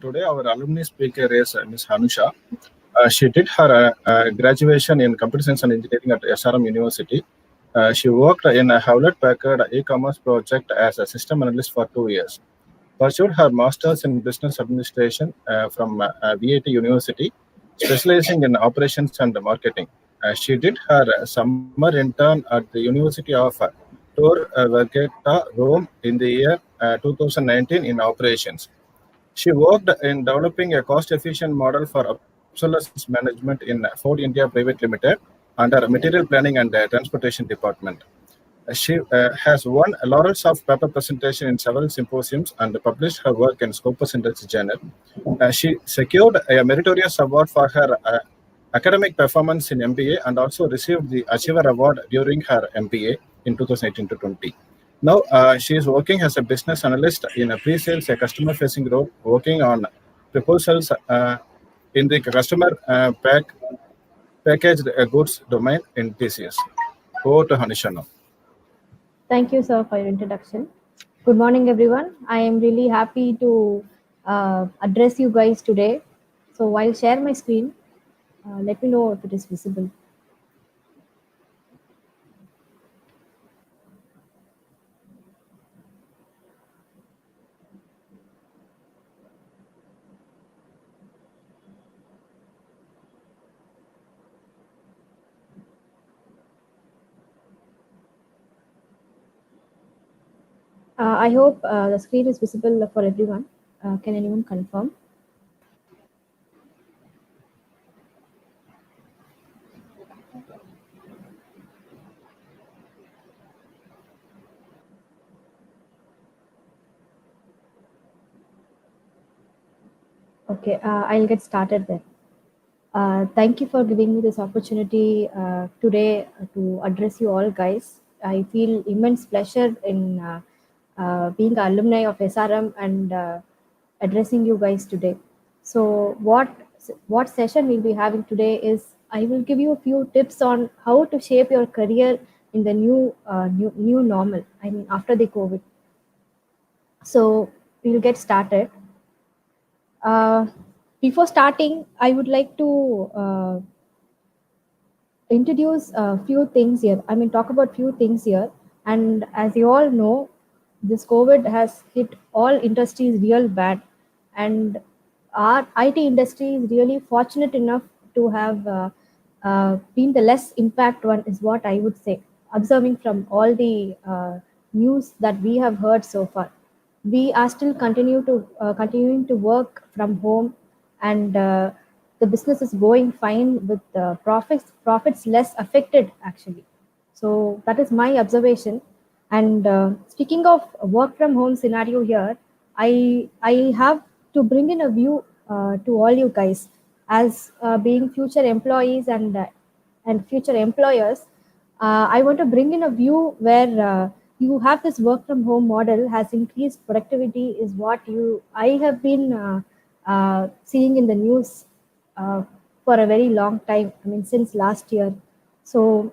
Today, our alumni speaker is Ms. Hanusha. She did her graduation in Computer Science and Engineering at SRM University. She worked in a Hewlett Packard e-commerce project as a system analyst for 2 years. Pursued her master's in business administration from VAT University, specializing in operations and marketing. She did her summer intern at the University of Tor Vergata, Rome, in the year 2019 in operations. She worked in developing a cost-efficient model for obsolescence management in Ford India Private Limited under Material Planning and Transportation Department. She has won laurels of paper presentation in several symposiums and published her work in Scopus Industry Journal. She secured a meritorious award for her academic performance in MBA and also received the Achiever Award during her MBA in 2018 to 20. Now, she is working as a business analyst in a pre-sales, a customer-facing role, working on proposals in the customer packaged goods domain in TCS. Over to Hanisha now. Thank you, sir, for your introduction. Good morning, everyone. I am really happy to address you guys today. So I'll share my screen. Let me know if it is visible. I hope the screen is visible for everyone. Can anyone confirm? Okay, I'll get started then. Thank you for giving me this opportunity today to address you all, guys. I feel immense pleasure in being an alumni of SRM and addressing you guys today. So what session we'll be having today is I will give you a few tips on how to shape your career in the new normal. I mean, after the COVID. So we'll get started. Before starting, I would like to introduce a few things here. I mean, talk about few things here. And as you all know, this COVID has hit all industries real bad. And our IT industry is really fortunate enough to have been the less impact one, is what I would say, observing from all the news that we have heard so far. We are still continuing to work from home, and the business is going fine with profits less affected actually. So that is my observation. And speaking of work from home scenario here, I have to bring in a view to all you guys as being future employees and future employers. I want to bring in a view where you have this work from home model has increased productivity, is what I have been seeing in the news for a very long time. I mean, since last year. So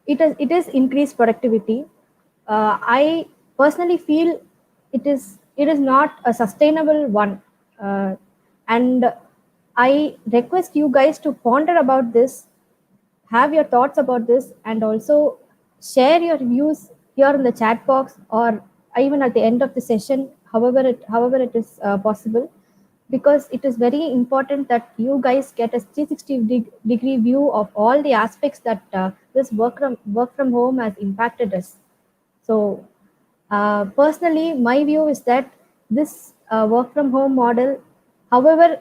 it is increased productivity. I personally feel it is not a sustainable one, and I request you guys to ponder about this, have your thoughts about this, and also share your views here in the chat box or even at the end of the session, however it is possible, because it is very important that you guys get a 360-degree view of all the aspects that this work from home has impacted us. So personally, my view is that this work from home model, however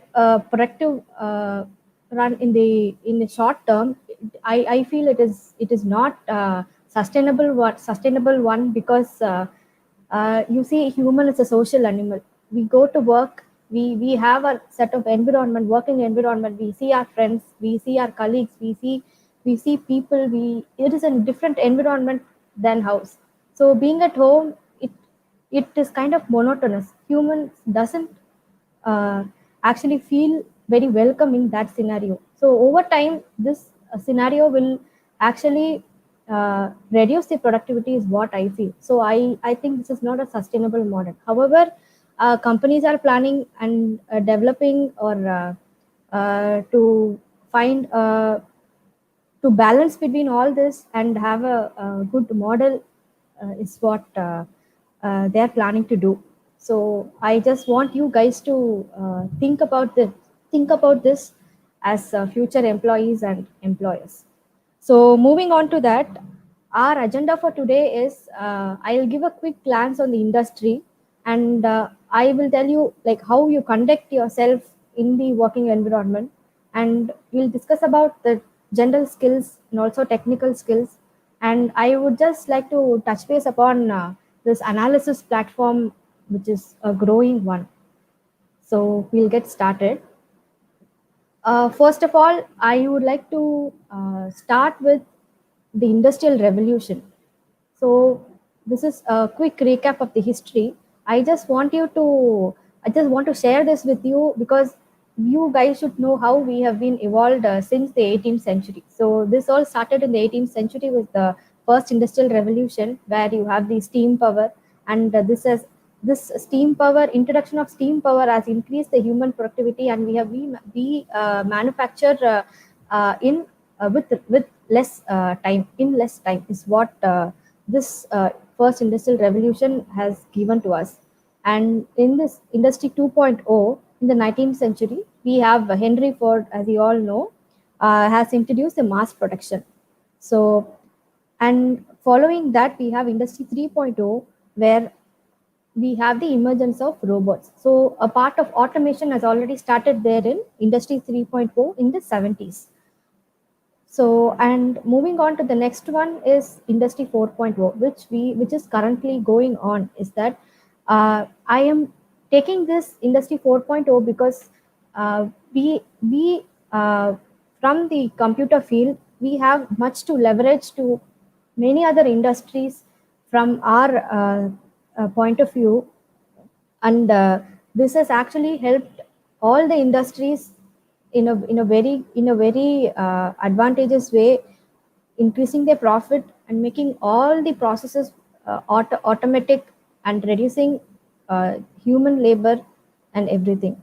productive run in the short term, I feel it is not sustainable one, because you see, human is a social animal. We go to work, we have a set of environment, working environment. We see our friends, we see our colleagues, we see people. It is a different environment than house. So being at home, it is kind of monotonous. Humans doesn't actually feel very welcome in that scenario. So over time, this scenario will actually reduce the productivity, is what I feel. So I think this is not a sustainable model. However, companies are planning and developing or to find to balance between all this and have a good model is what they're planning to do. So I just want you guys to think about this as future employees and employers. So moving on to that, our agenda for today is I'll give a quick glance on the industry, and I will tell you like how you conduct yourself in the working environment, and we'll discuss about the general skills and also technical skills. And I would just like to touch base upon this analysis platform, which is a growing one. So we'll get started. First of all, I would like to start with the Industrial Revolution. So this is a quick recap of the history. I just want you to, I just want to share this with you because you guys should know how we have been evolved since the 18th century. So this all started in the 18th century with the first industrial revolution, where you have the steam power, and this steam power, introduction of steam power has increased the human productivity, and we manufacture in with less time, in less time is what this first industrial revolution has given to us. And in this industry 2.0 in the 19th century, we have Henry Ford, as you all know, has introduced the mass production. So, and following that, we have industry 3.0, where we have the emergence of robots. So a part of automation has already started there in industry 3.0 in the 70s. So, and moving on to the next one is industry 4.0, which is currently going on. Is that I am taking this industry 4.0 because we from the computer field, we have much to leverage to many other industries from our point of view, and this has actually helped all the industries in a very advantageous way, increasing their profit and making all the processes automatic and reducing human labor and everything.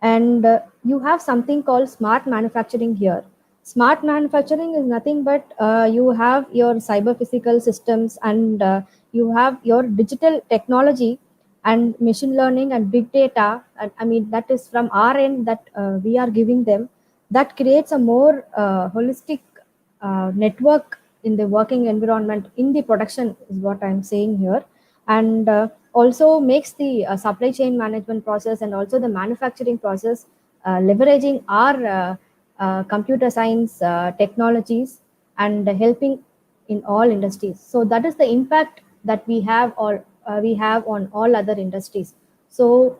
And you have something called smart manufacturing here. Smart manufacturing is nothing but you have your cyber physical systems, and you have your digital technology and machine learning and big data. And I mean, that is from our end that we are giving them, that creates a more holistic network in the working environment in the production is what I'm saying here. And also makes the supply chain management process and also the manufacturing process leveraging our computer science technologies and helping in all industries. So that is the impact that we have on all other industries. So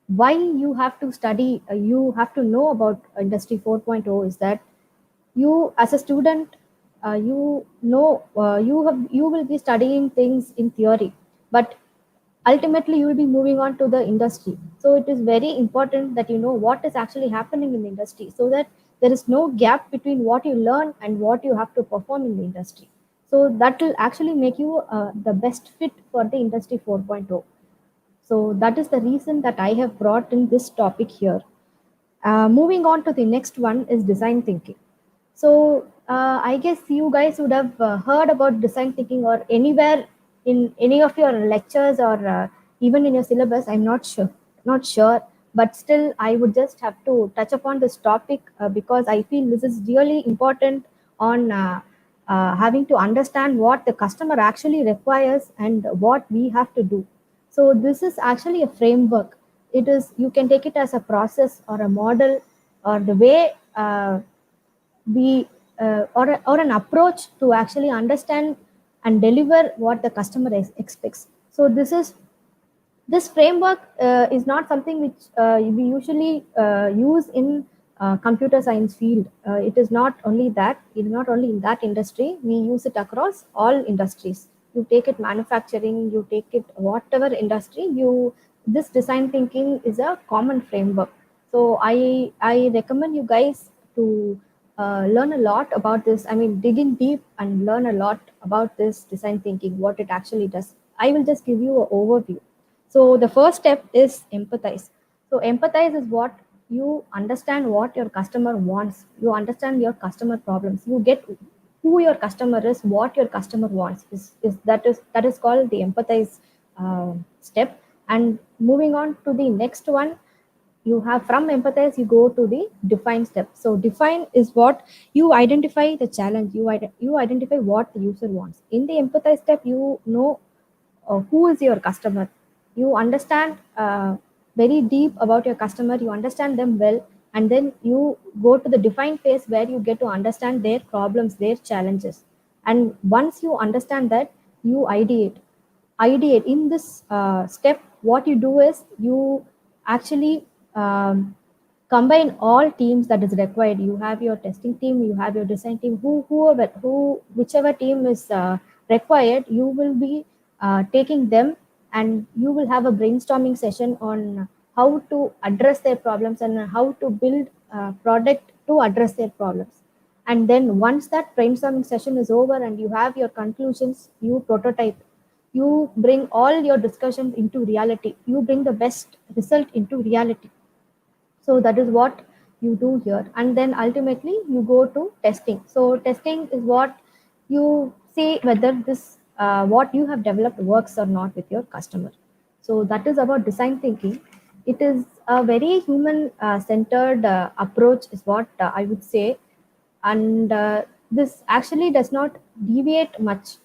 why you have to study, you have to know about industry 4.0 is that you as a student, you will be studying things in theory, but ultimately you will be moving on to the industry. So it is very important that you know what is actually happening in the industry, so that there is no gap between what you learn and what you have to perform in the industry. So that will actually make you the best fit for the industry 4.0. So that is the reason that I have brought in this topic here. Moving on to the next one is design thinking. So I guess you guys would have heard about design thinking or anywhere in any of your lectures or even in your syllabus. I'm not sure, but still I would just have to touch upon this topic because I feel this is really important on having to understand what the customer actually requires and what we have to do. So this is actually a framework. It is, you can take it as a process or a model or the way we or an approach to actually understand and deliver what the customer expects. So this framework is not something which we usually use in computer science field. It is not only that, it is not only in that industry, we use it across all industries. You take it manufacturing, you take it whatever industry, you, this design thinking is a common framework. So I recommend you guys to learn a lot about this. I mean, dig in deep and learn a lot about this design thinking, what it actually does. I will just give you an overview. So the first step is empathize. So empathize is what you understand what your customer wants. You understand your customer problems. You get who your customer is, what your customer wants. That is called the empathize step. And moving on to the next one, you have from empathize you go to the define step. So define is what you identify the challenge, you identify what the user wants. In the empathize step, you know who is your customer. You understand very deep about your customer, you understand them well, and then you go to the define phase where you get to understand their problems, their challenges. And once you understand that, you ideate in this step. What you do is you actually combine all teams that is required. You have your testing team, you have your design team, whichever team is required, you will be taking them, and you will have a brainstorming session on how to address their problems and how to build a product to address their problems. And then once that brainstorming session is over and you have your conclusions, you prototype. You bring all your discussions into reality. You bring the best result into reality. So that is what you do here. And then ultimately you go to testing. So testing is what you see whether this what you have developed works or not with your customer. So that is about design thinking. It is a very human centered approach is what I would say. And this actually does not deviate much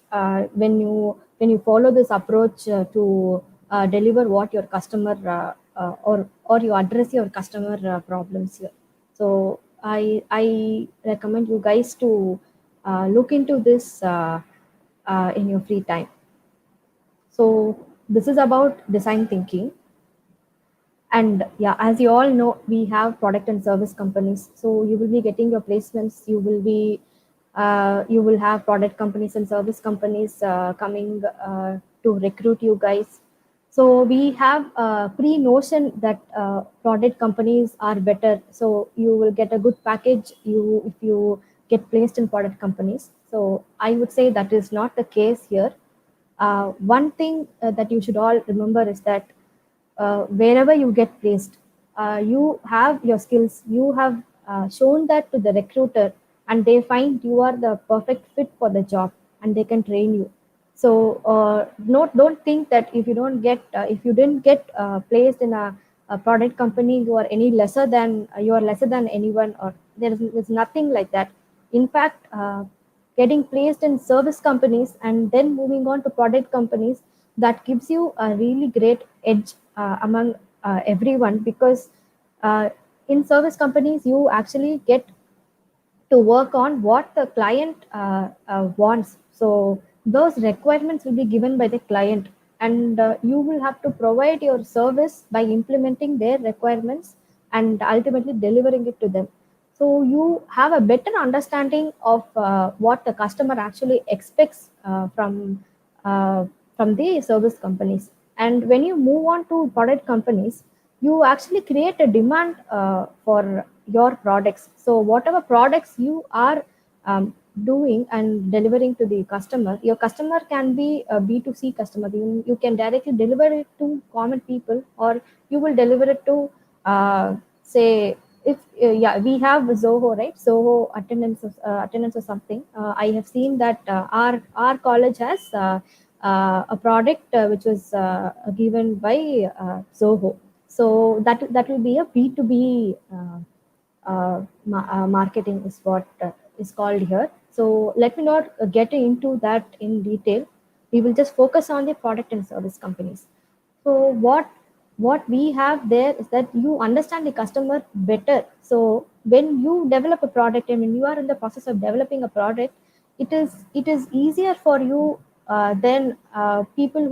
when you follow this approach to deliver what your customer or you address your customer problems here. So I recommend you guys to look into this in your free time. So this is about design thinking. And yeah, as you all know, we have product and service companies. So you will be getting your placements. You will have product companies and service companies coming to recruit you guys. So we have a pre-notion that product companies are better. So you will get a good package if you get placed in product companies. So I would say that is not the case here. One thing that you should all remember is that wherever you get placed, you have your skills, you have shown that to the recruiter, and they find you are the perfect fit for the job, and they can train you. So don't think that if you didn't get placed in a product company, you are lesser than anyone, or there's nothing like that. In fact, getting placed in service companies and then moving on to product companies, that gives you a really great edge among everyone, because uh, in service companies you actually get to work on what the client wants. So those requirements will be given by the client, and you will have to provide your service by implementing their requirements and ultimately delivering it to them. So you have a better understanding of what the customer actually expects from the service companies. And when you move on to product companies, you actually create a demand for your products. So whatever products you are doing and delivering to the customer, your customer can be a B2C customer. You can directly deliver it to common people, or you will deliver it to say, if yeah, we have Zoho, right? Zoho attendance or something. I have seen that our college has a product which was given by Zoho. So that will be a B2B marketing is what is called here. So let me not get into that in detail. We will just focus on the product and service companies. So what we have there is that you understand the customer better. So when you develop a product and when you are in the process of developing a product, it is easier for you than people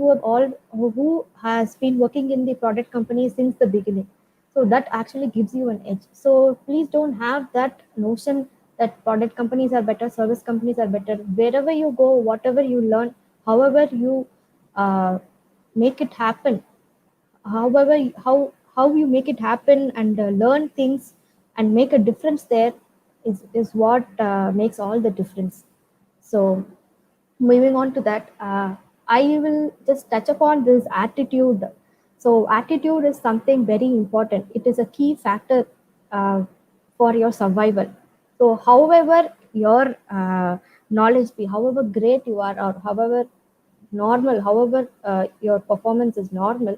who has been working in the product company since the beginning. So that actually gives you an edge. So please don't have that notion that product companies are better, service companies are better. Wherever you go, whatever you learn, however you make it happen, however how you make it happen and learn things and make a difference there is what makes all the difference. So moving on to that, I will just touch upon this attitude. So attitude is something very important. It is a key factor for your survival. So however your knowledge be, however great you are, or however normal, however your performance is normal,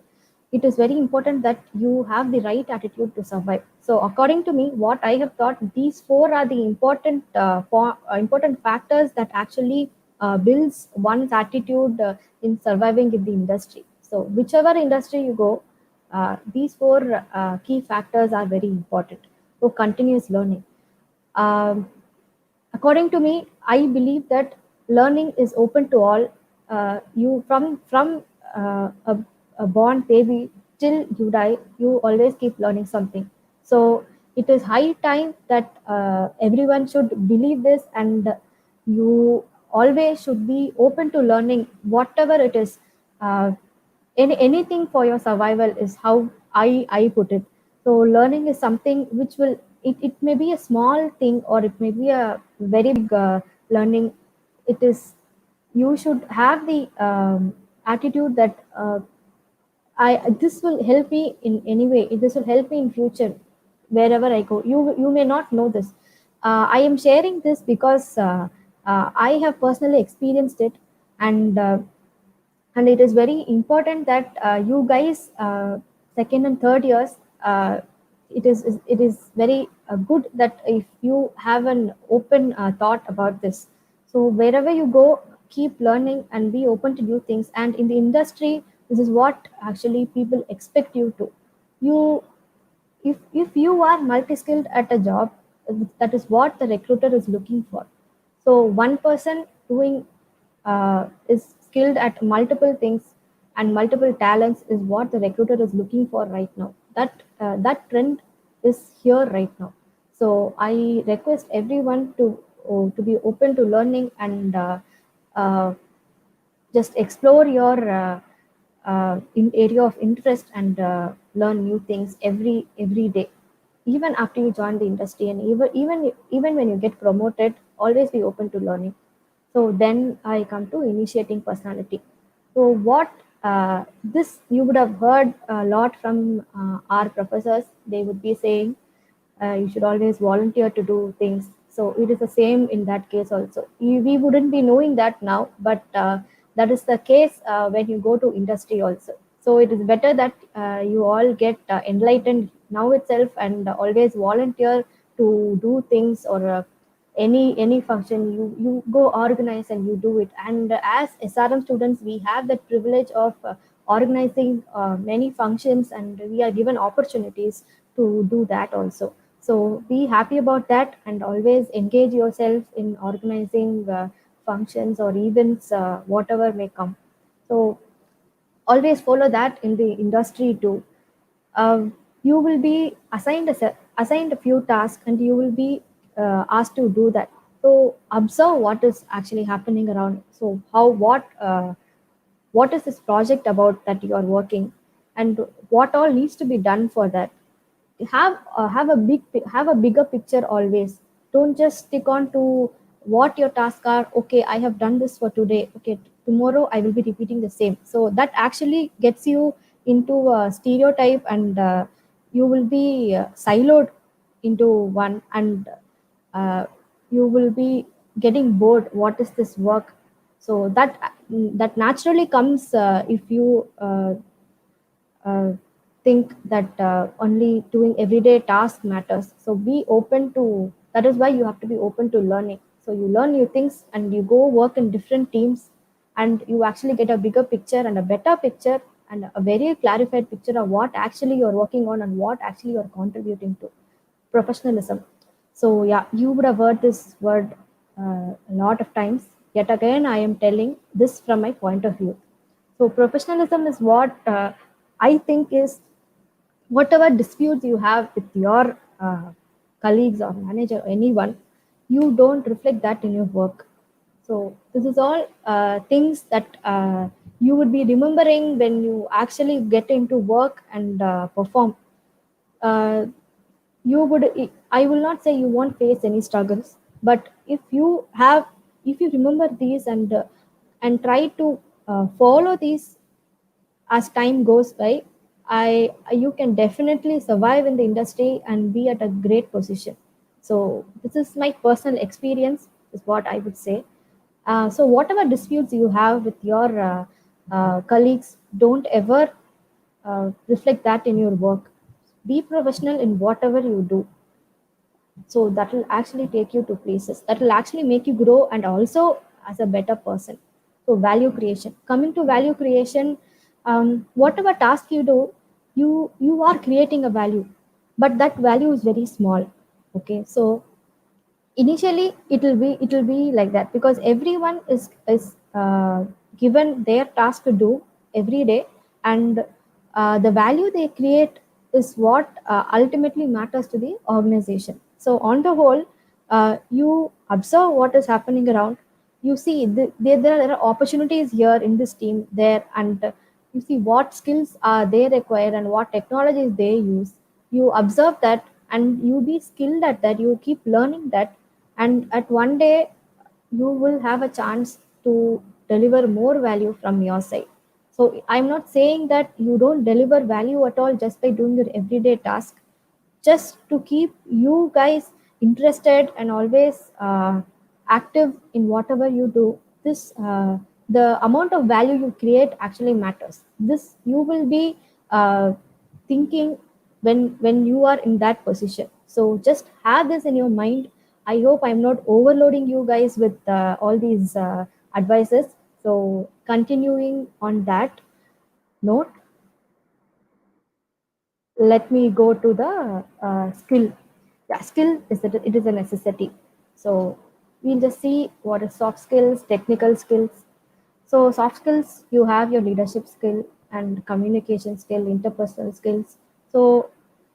it is very important that you have the right attitude to survive. So according to me, what I have thought, these four are the important factors that actually builds one's attitude in surviving in the industry. So whichever industry you go, these four key factors are very important. So continuous learning. Um, According to me, I believe that learning is open to all. You from a born baby till you die, you always keep learning something. So it is high time that everyone should believe this, and you always should be open to learning whatever it is. Uh, anything for your survival is how I put it. So learning is something which will, it may be a small thing or it may be a very big learning. It is, you should have the attitude that I this will help me in any way. This will help me in future wherever I go. You may not know this. I am sharing this because I have personally experienced it, and it is very important that you guys second and third years, uh, it is very good that if you have an open thought about this. So wherever you go, keep learning and be open to new things. And in the industry, this is what actually people expect you to. You, if you are multi-skilled at a job, that is what the recruiter is looking for. So one person doing is skilled at multiple things and multiple talents is what the recruiter is looking for right now. That trend is here right now. So I request everyone to be open to learning, and uh, just explore your in area of interest, and learn new things every day, even after you join the industry, and even when you get promoted, always be open to learning. So then I come to initiating personality. So what this you would have heard a lot from our professors. They would be saying you should always volunteer to do things. So it is the same in that case also. We wouldn't be knowing that now, but that is the case when you go to industry also. So it is better that you all get enlightened now itself, and always volunteer to do things, or any function you go organize and you do it. And as SRM students, we have that privilege of organizing many functions, and we are given opportunities to do that also. So be happy about that, and always engage yourself in organizing functions or events, whatever may come. So always follow that in the industry too. You will be assigned a few tasks, and you will be asked to do that. So observe what is actually happening around. So what is this project about that you are working, and what all needs to be done for that. Have a bigger picture always. Don't just stick on to what your tasks are. Okay, I have done this for today. Okay, tomorrow I will be repeating the same. So that actually gets you into a stereotype, and you will be siloed into one, and uh, you will be getting bored. What is this work? So that naturally comes if you uh, think that only doing everyday task matters. So be open to that. Is why you have to be open to learning. So you learn new things, and you go work in different teams, and you actually get a bigger picture and a better picture, and a very clarified picture of what actually you're working on and what actually you're contributing to. Professionalism. So yeah, you would have heard this word a lot of times. Yet again, I am telling this from my point of view. So professionalism is what I think is, whatever disputes you have with your colleagues or manager or anyone, you don't reflect that in your work. So this is all things that you would be remembering when you actually get into work and perform. Uh, you would, I will not say you won't face any struggles, but if you remember these, and try to follow these as time goes by, you can definitely survive in the industry and be at a great position. So this is my personal experience, is what I would say. So whatever disputes you have with your colleagues, don't ever reflect that in your work. Be professional in whatever you do. So that will actually take you to places that will actually make you grow and also as a better person. So value creation. Coming to value creation, whatever task you do, you are creating a value, but that value is very small. Okay, so initially it will be like that because everyone is given their task to do every day, and the value they create is what ultimately matters to the organization. So on the whole, you observe what is happening around. You see there are opportunities here in this team there, and you see what skills are they require and what technologies they use. You observe that and you be skilled at that, you keep learning that, and at one day you will have a chance to deliver more value from your side. So I'm not saying that you don't deliver value at all just by doing your everyday task, just to keep you guys interested and always active in whatever you do. This the amount of value you create actually matters. This you will be thinking when you are in that position. So just have this in your mind. I hope I'm not overloading you guys with all these advices. So continuing on that note, let me go to the skill. Yeah, skill is that it is a necessity. So we'll just see what is soft skills, technical skills. So soft skills, you have your leadership skill and communication skill, interpersonal skills. So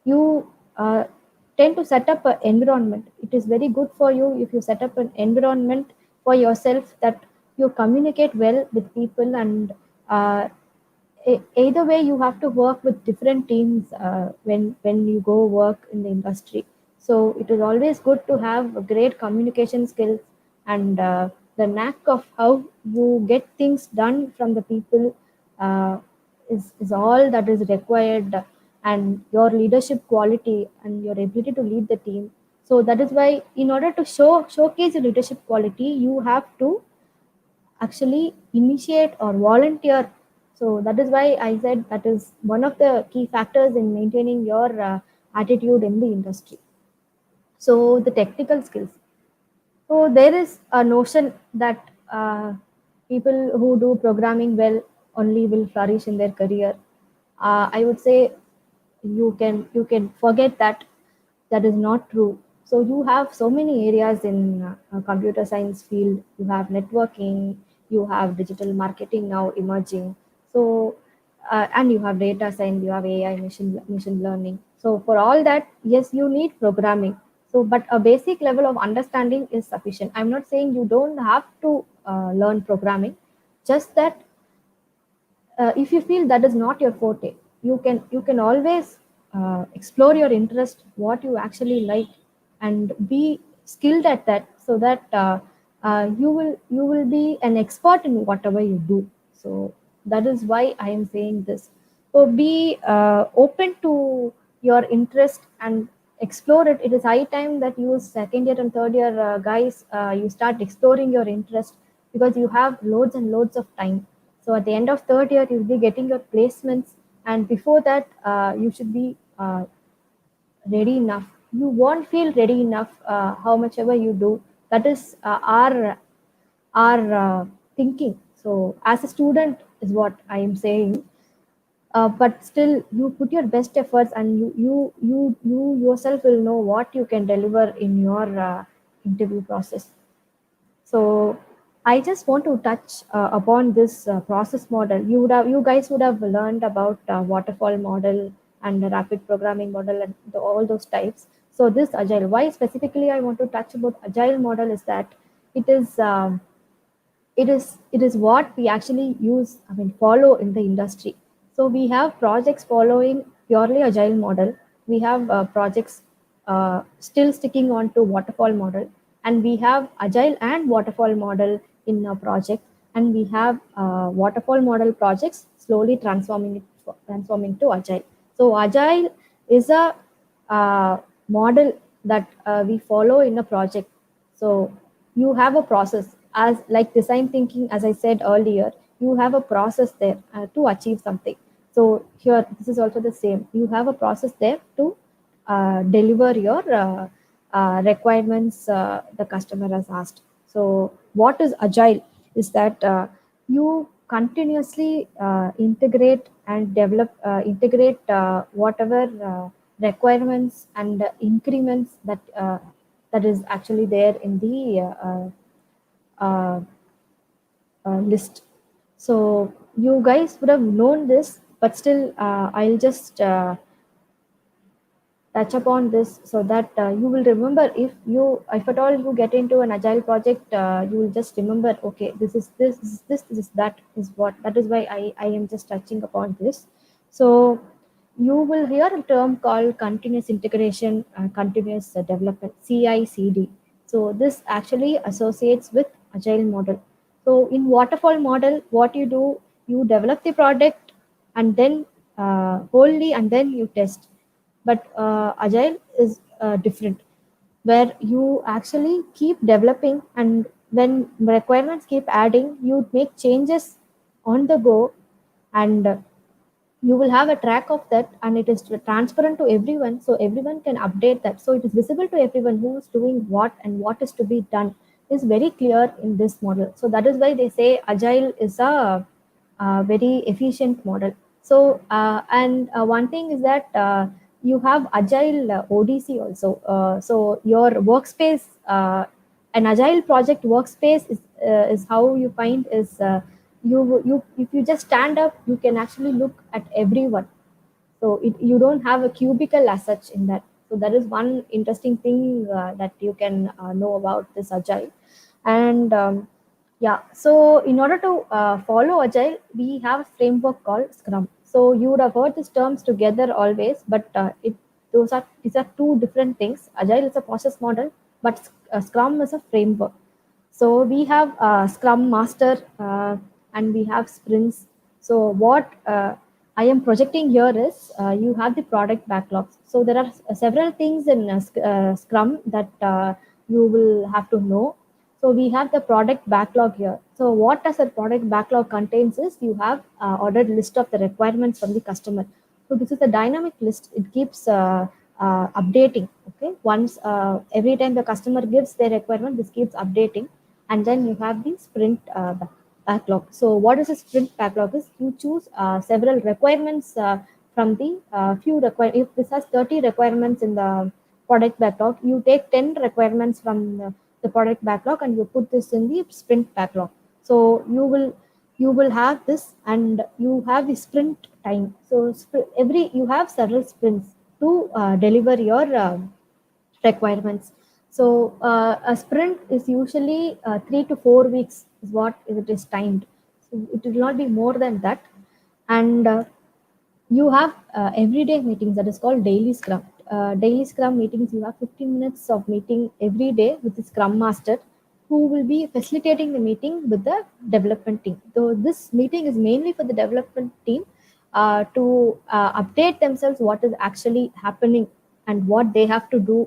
you tend to set up an environment. It is very good for you if you set up an environment for yourself that you communicate well with people, and uh, either way you have to work with different teams when you go work in the industry. So it is always good to have a great communication skills, and the knack of how you get things done from the people uh, is all that is required, and your leadership quality and your ability to lead the team. So that is why in order to showcase your leadership quality, you have to actually initiate or volunteer. So that is why I said that is one of the key factors in maintaining your attitude in the industry. So the technical skills. So there is a notion that people who do programming well only will flourish in their career. I would say you can forget that. That is not true. So you have so many areas in computer science field. You have networking, you have digital marketing now emerging. So and you have data science, you have AI, machine learning. So for all that, yes, you need programming. So, but a basic level of understanding is sufficient. I'm not saying you don't have to learn programming, just that if you feel that is not your forte, you can always explore your interest, what you actually like, and be skilled at that, so that you will be an expert in whatever you do. So that is why I am saying this. So be open to your interest and explore it. It is high time that you second year and third year guys, you start exploring your interest, because you have loads and loads of time. So at the end of third year, you'll be getting your placements, and before that, you should be ready enough. You won't feel ready enough how much ever you do. That is our thinking. So as a student is what I am saying. But still, you put your best efforts, and you yourself will know what you can deliver in your interview process. So I just want to touch upon this process model. You guys would have learned about waterfall model and the rapid programming model and all those types. So this agile, why specifically I want to touch about agile model is that it is it is what we actually use, I mean, follow in the industry. So we have projects following purely agile model. We have projects still sticking on to waterfall model, and we have agile and waterfall model in a project, and we have waterfall model projects slowly transforming it transforming to Agile. So Agile is a model that we follow in a project. So you have a process as like design thinking, as I said earlier, you have a process there to achieve something. So here, this is also the same. You have a process there to deliver your requirements the customer has asked. So what is Agile is that you continuously integrate and develop, integrate whatever requirements and increments that is actually there in the uh, list. So you guys would have known this, but still, I'll just touch upon this so that you will remember. If at all you get into an agile project, you will just remember, okay, this is this is that is what, that is why I am just touching upon this. So you will hear a term called continuous integration, continuous development, CI/CD. So this actually associates with agile model. So in waterfall model, what you do, you develop the product and then wholly, and then you test. But agile is different, where you actually keep developing, and when requirements keep adding, you make changes on the go, and you will have a track of that, and it is transparent to everyone, so everyone can update that, so it is visible to everyone who is doing what and what is to be done is very clear in this model. So that is why they say agile is a very efficient model. So and one thing is that you have agile ODC also. So your workspace, an agile project workspace is how you find is you if you just stand up, you can actually look at everyone. So you don't have a cubicle as such in that. So that is one interesting thing that you can know about this agile. And yeah, so in order to follow agile, we have a framework called Scrum. So you would have heard these terms together always, but these are two different things. Agile is a process model, but Scrum is a framework. So we have Scrum Master and we have sprints. So what I am projecting here is you have the product backlogs. So there are several things in Scrum that you will have to know. So we have the product backlog here. So what does a product backlog contains is you have ordered list of the requirements from the customer. So this is a dynamic list. It keeps updating. Okay, once every time the customer gives their requirement, this keeps updating, and then you have the sprint backlog. So what is a sprint backlog is you choose several requirements from the few require. If this has 30 requirements in the product backlog, you take 10 requirements from the product backlog and you put this in the sprint backlog. So you will have this, and you have the sprint time. So every you have several sprints to deliver your requirements. So a sprint is usually 3 to 4 weeks is what it is timed. So it will not be more than that. And you have everyday meetings that is called daily scrum. Daily scrum meetings, you have 15 minutes of meeting every day with the scrum master, who will be facilitating the meeting with the development team. So this meeting is mainly for the development team to update themselves what is actually happening and what they have to do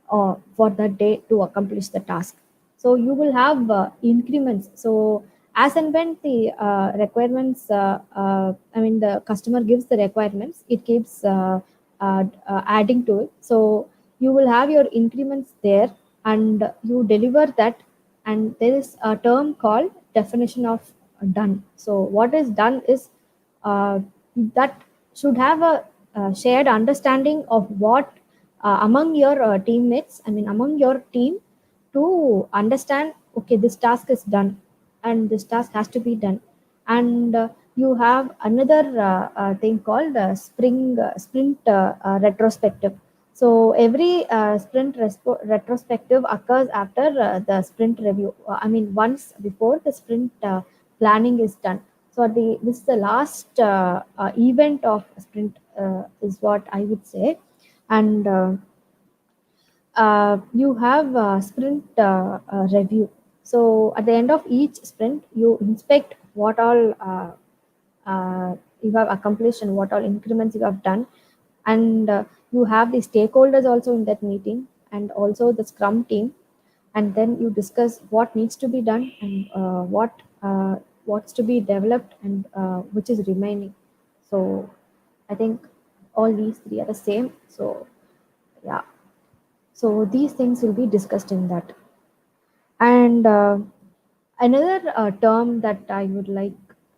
for that day to accomplish the task. So you will have increments. So as and when the requirements, I mean the customer gives the requirements, it keeps adding to it. So you will have your increments there, and you deliver that, and there is a term called definition of done. So what is done is that should have a shared understanding of what among your teammates, I mean among your team, to understand, okay, this task is done and this task has to be done. And you have another thing called sprint retrospective. So every retrospective occurs after the sprint review. I mean, once before the sprint planning is done. So this is the last event of sprint is what I would say. And you have sprint review. So at the end of each sprint, you inspect what all you have accomplished and what all increments you have done. And you have the stakeholders also in that meeting, and also the scrum team, and then you discuss what needs to be done, and what's to be developed, and which is remaining. So I think all these three are the same. So yeah, so these things will be discussed in that. And another term that I would like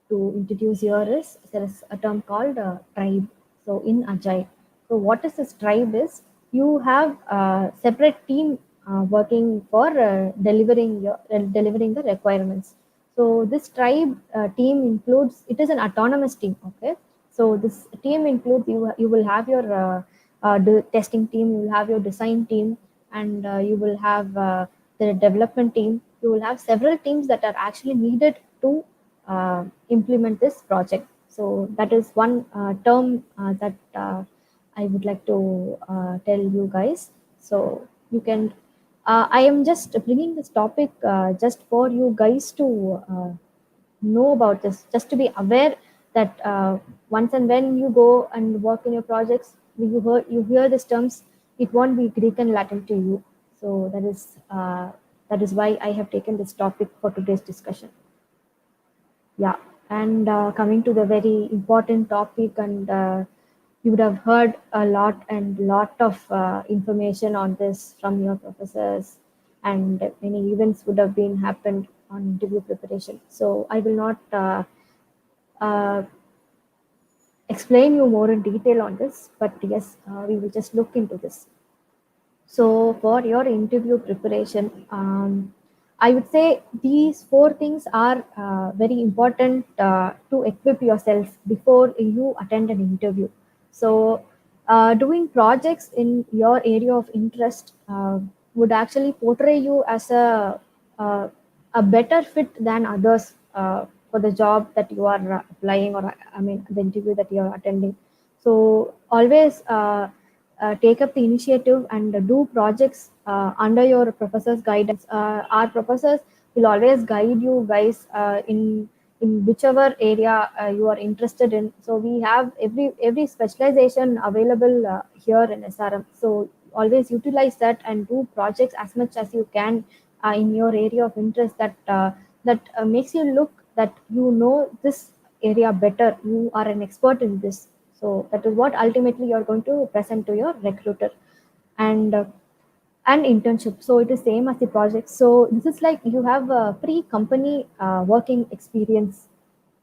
to introduce here is there is a term called tribe. So in Agile, so what is this tribe is you have a separate team working for delivering the requirements. So this tribe team includes, it is an autonomous team. Okay, so this team includes, you will have your testing team, you will have your design team, and you will have the development team. You will have several teams that are actually needed to implement this project. So that is one term that I would like to tell you guys. So you can. I am just bringing this topic just for you guys to know about this, just to be aware that once and when you go and work in your projects, you hear these terms, it won't be Greek and Latin to you. So that is why I have taken this topic for today's discussion. Yeah, and coming to the very important topic, and you would have heard a lot of information on this from your professors, and many events would have been happened on interview preparation. So I will not uh, explain you more in detail on this, but yes, we will just look into this. So for your interview preparation, I would say these four things are very important to equip yourself before you attend an interview. So doing projects in your area of interest would actually portray you as uh, a better fit than others for the job that you are applying, or I mean the interview that you are attending. So always take up the initiative and do projects under your professor's guidance. Our professors will always guide you guys in whichever area you are interested in. So we have every specialization available here in SRM. So always utilize that and do projects as much as you can in your area of interest, that makes you look that you know this area better. You are an expert in this. So that is what ultimately you're going to present to your recruiter. And internship, so it is same as the project. So this is like you have a pre-company working experience.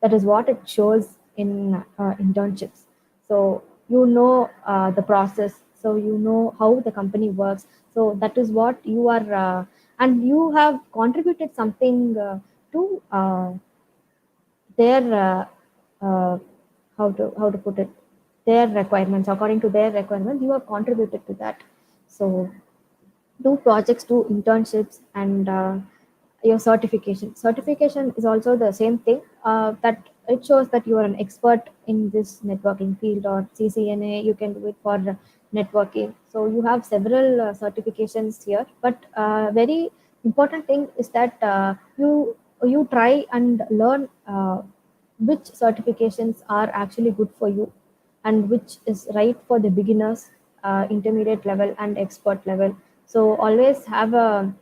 That is what it shows in internships. So you know the process, so you know how the company works. So that is what you are and you have contributed something to their uh, how to put it, their requirements. According to their requirements, you have contributed to that. So do projects, do internships, and your certification is also the same thing, that it shows that you are an expert in this networking field, or CCNA you can do it for networking. So you have several certifications here, but very important thing is that you try and learn which certifications are actually good for you, and which is right for the beginners, intermediate level, and expert level. So always have a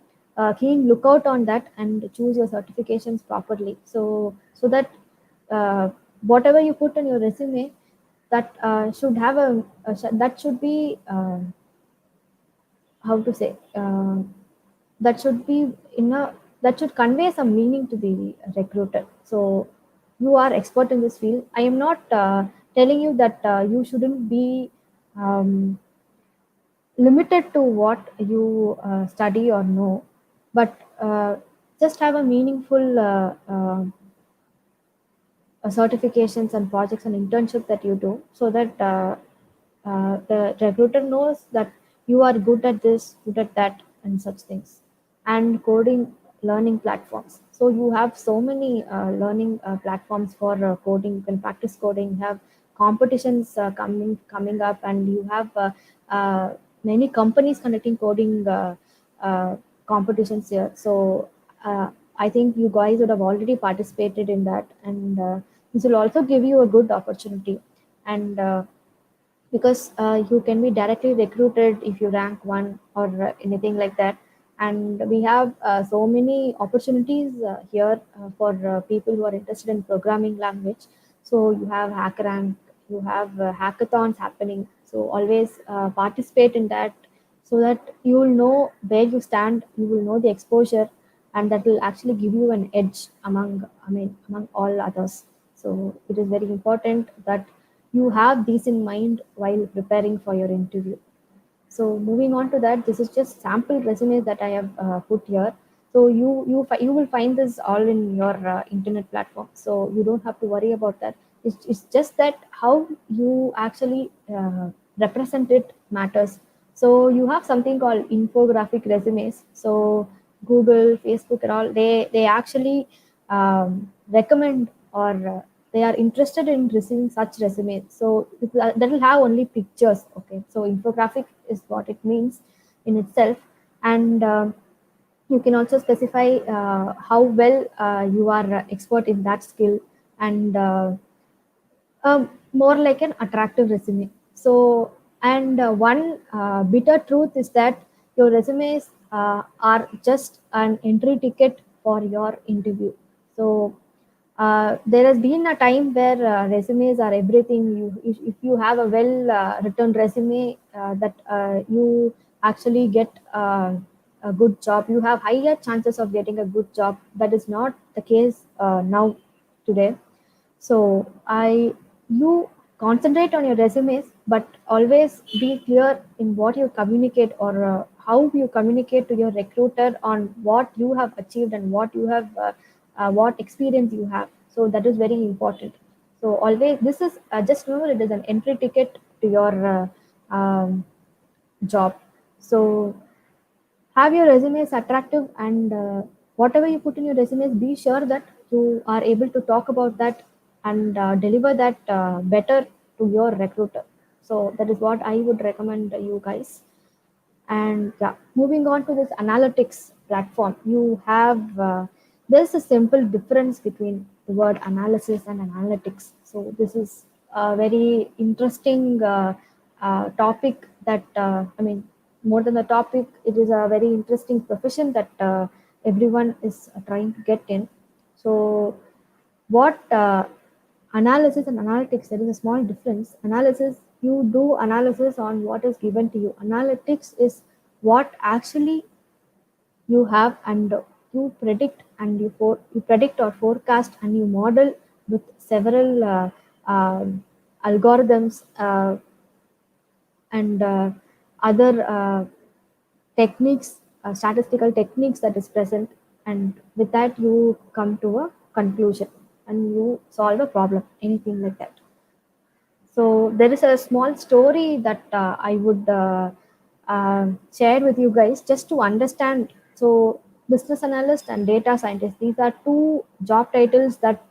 keen lookout on that and choose your certifications properly. So that whatever you put on your resume, that should have that should be how to say, that should be in a that should convey some meaning to the recruiter. So you are expert in this field. I am not telling you that you shouldn't be um, limited to what you study or know, but just have a meaningful certifications and projects and internship that you do, so that the recruiter knows that you are good at this, good at that, and such things. And coding learning platforms. So you have so many learning platforms for coding. You can practice coding. You have competitions coming up, and you have many companies conducting coding uh, competitions here. So uh, I think you guys would have already participated in that, and This will also give you a good opportunity, and because you can be directly recruited if you rank one or anything like that. And we have so many opportunities here for people who are interested in programming language. So you have HackerRank, you have hackathons happening. So always participate in that, so that you will know where you stand, you will know the exposure, and that will actually give you an edge among all others. So it is very important that you have these in mind while preparing for your interview. So moving on to that, this is just sample resumes that I have put here. So you will find this all in your internet platform. So you don't have to worry about that. It's just that how you actually represent it matters. So you have something called infographic resumes. So Google, Facebook, and all they actually recommend, or they are interested in receiving such resumes. So that will have only pictures. Okay, so infographic is what it means in itself, and you can also specify how well you are expert in that skill, and more like an attractive resume. So, and one bitter truth is that your resumes are just an entry ticket for your interview. So, there has been a time where resumes are everything. If you have a well written resume, that you actually get a good job, you have higher chances of getting a good job. That is not the case now today. So you concentrate on your resumes, but always be clear in what you communicate, or how you communicate to your recruiter on what you have achieved and what experience you have. So that is very important. So always this is just remember, it is an entry ticket to your job. So have your resumes attractive, and whatever you put in your resumes, be sure that you are able to talk about that and deliver that better to your recruiter. So that is what I would recommend you guys. And yeah, moving on to this analytics platform, you have there's a simple difference between the word analysis and analytics. So this is a very interesting topic that more than the topic, it is a very interesting profession that everyone is trying to get in. So what analysis and analytics, there is a small difference. Analysis, you do analysis on what is given to you. Analytics is what actually you have, and you predict, and you predict or forecast, and you model with several algorithms and other techniques, statistical techniques that is present, and with that you come to a conclusion and you solve a problem, anything like that. So there is a small story that I would share with you guys just to understand. So business analyst and data scientist, these are two job titles that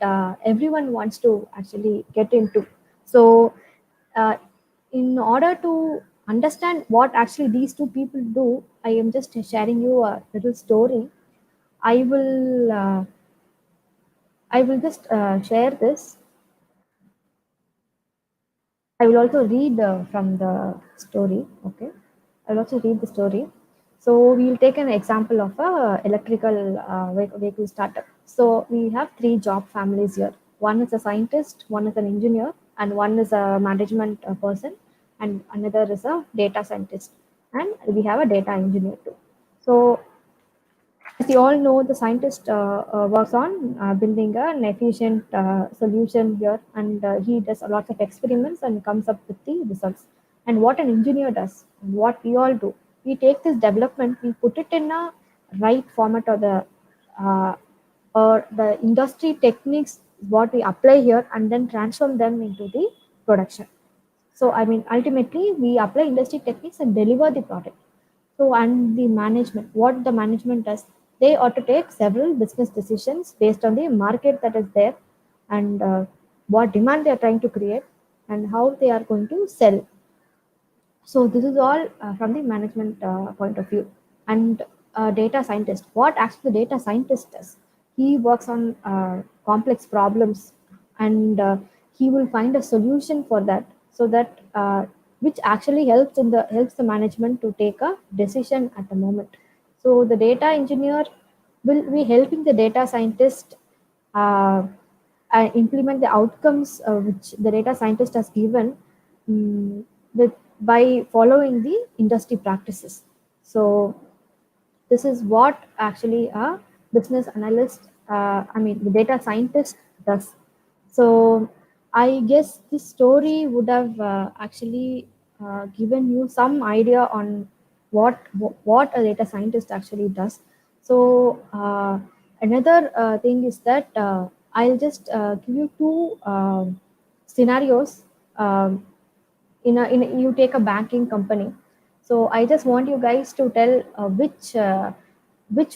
everyone wants to actually get into. So uh, in order to understand what actually these two people do, I am just sharing you a little story. I will uh, I will just share this. I will also read from the story. Okay, I will also read the story. So we will take an example of a electrical vehicle startup. So we have three job families here. One is a scientist, one is an engineer, and one is a management person, and another is a data scientist. And we have a data engineer too. So as you all know, the scientist works on building an efficient solution here, and he does a lot of experiments and comes up with the results. And what an engineer does, and what we all do, we take this development, we put it in a right format, uh, or the industry techniques, what we apply here, and then transform them into the production. So, I mean, ultimately, we apply industry techniques and deliver the product. So, and the management, what the management does, they ought to take several business decisions based on the market that is there, and what demand they are trying to create, and how they are going to sell. So this is all from the management point of view. And data scientist, what actually the data scientist does, he works on complex problems, and he will find a solution for that, so that which actually helps the management to take a decision at the moment. So the data engineer will be helping the data scientist uh, implement the outcomes which the data scientist has given, with by following the industry practices. So this is what actually a business analyst, the data scientist does. So I guess this story would have actually given you some idea on what a data scientist actually does. So another thing is that I'll just give you two scenarios. You take a banking company. So I just want you guys to tell which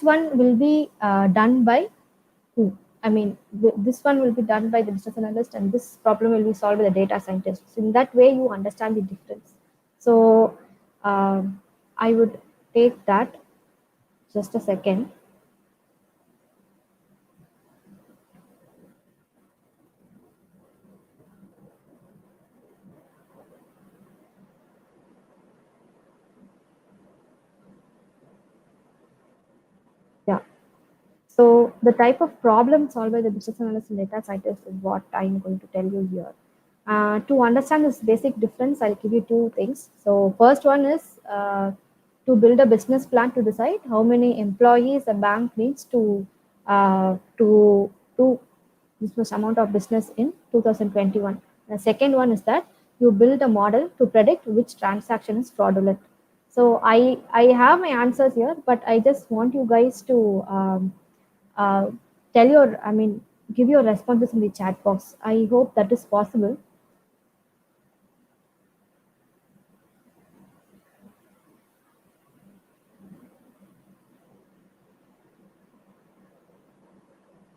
one will be done by who. This one will be done by the business analyst, and this problem will be solved by the data scientist. So in that way, you understand the difference. So I would take that. Just a second. Yeah. So the type of problem solved by the business analyst and data scientist is what I'm going to tell you here. To understand this basic difference, I'll give you two things. So first one is to build a business plan to decide how many employees a bank needs to do this much amount of business in 2021. The second one is that you build a model to predict which transaction is fraudulent. So I have my answers here, but I just want you guys to uh, tell your, give your responses in the chat box. I hope that is possible.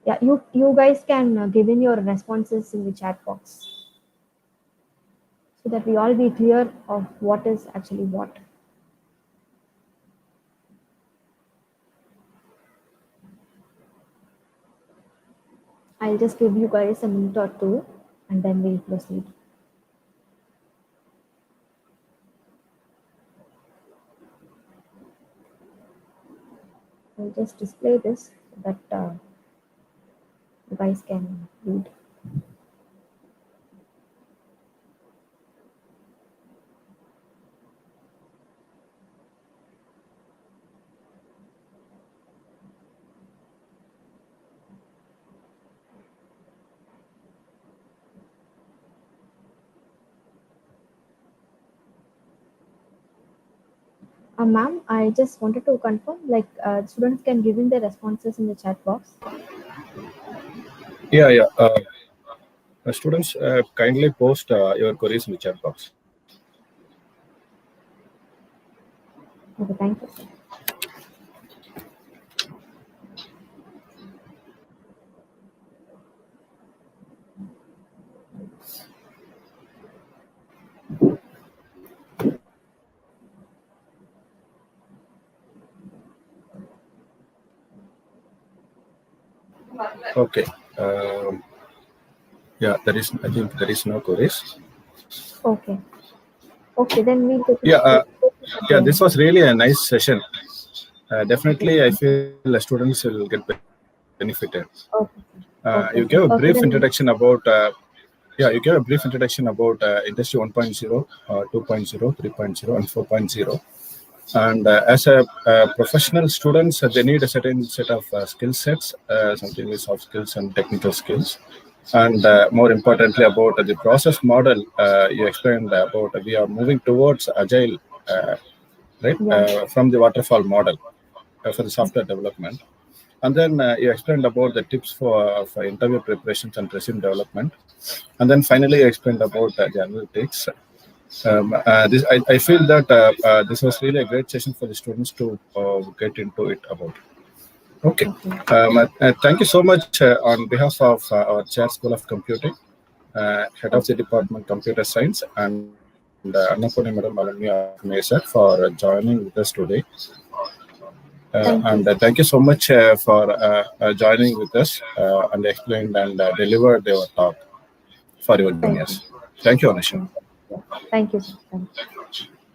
Yeah, you guys can give in your responses in the chat box, so that we all be clear of what is actually what. I'll just give you guys a minute or two, and then we'll proceed. I'll just display this so that you guys can read. Ma'am, I just wanted to confirm, like, students can give in their responses in the chat box. Yeah. Students, kindly post your queries in the chat box. Okay, thank you. Okay. Yeah, I think there is no queries. Okay. Okay, then we'll take it. Yeah, this was really a nice session. Definitely, I feel the students will get benefited. You gave a brief introduction about you gave a brief introduction about Industry 1.0, 2.0, 3.0, and 4.0. And as a professional students, they need a certain set of skill sets, something with soft skills and technical skills. And more importantly, about the process model, you explained about we are moving towards Agile, right, from the waterfall model for the software development. And then you explained about the tips for interview preparations and resume development. And then finally, you explained about the analytics. I feel that this was really a great session for the students to get into it about. Okay. Thank you so much on behalf of our Chair School of Computing, Head of the Department Computer Science, and Annapurni Madam Alumni Organizer for joining with us today. Thank you so much for joining with us and explained and delivered your talk. for your juniors. Thank you, Hanusha. Yeah. Thank you. Thank you.